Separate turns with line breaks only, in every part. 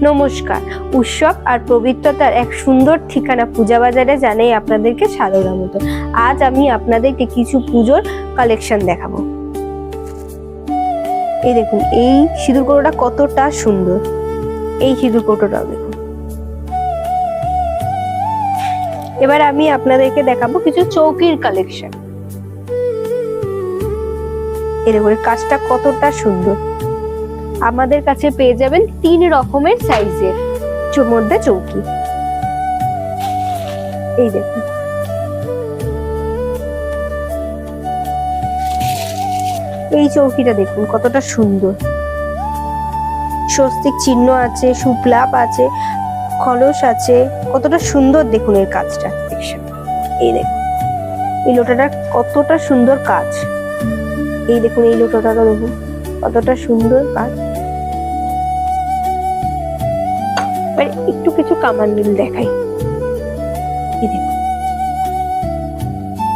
নমস্কার। উৎসব আর পবিত্রতার এক সুন্দর ঠিকানা পূজা বাজারে জানাই আপনাদেরকে সাদর আমন্ত্রণ। আজ আমি আপনাদেরকে কিছু পুজোর কালেকশন দেখাবো। এই দেখুন, এই সিঁদুর কৌটোটা কতটা সুন্দর। এই সিঁদুর কৌটোটাও দেখুন। এবার আমি আপনাদেরকে দেখাবো কিছু চৌকির কালেকশন। এই দেখুন, কাজটা কতটা সুন্দর। আমাদের কাছে পেয়ে যাবেন 3 রকমের সাইজের মধ্যে চৌকি। এই দেখুন, এই চৌকিটা দেখুন কতটা সুন্দর। স্বস্তিক চিহ্ন আছে, সুপ্লাপ আছে, খলস আছে, কতটা সুন্দর দেখুন এর কাজটা। এই দেখুন, এই লোটাটা কতটা সুন্দর কাজ। এই দেখুন, এই লোটাটা দেখুন কতটা সুন্দর কাজ। একটু কিছু কামান মিল দেখাই। এই দেখুন,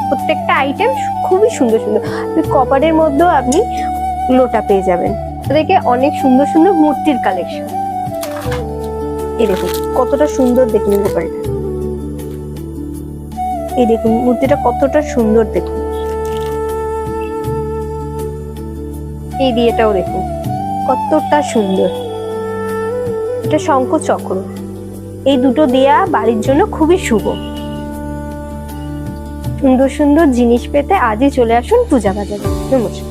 প্রত্যেকটা আইটেম খুবই সুন্দর সুন্দর। কপারের মধ্যেও আপনি লোটা পেয়ে যাবেন। দেখে অনেক সুন্দর সুন্দর মূর্তির কালেকশন। এই দেখুন কতটা সুন্দর দেখুন কপারটা। এই দেখুন মূর্তিটা কতটা সুন্দর দেখুন। এই দিয়েটাও দেখুন কতটা সুন্দর। এটা শঙ্খ চক্র। এই দুটো দেয়া বাড়ির জন্য খুবই শুভ। সুন্দর সুন্দর জিনিস পেতে আজই চলে আসুন পূজা বাজারে। নমস্কার।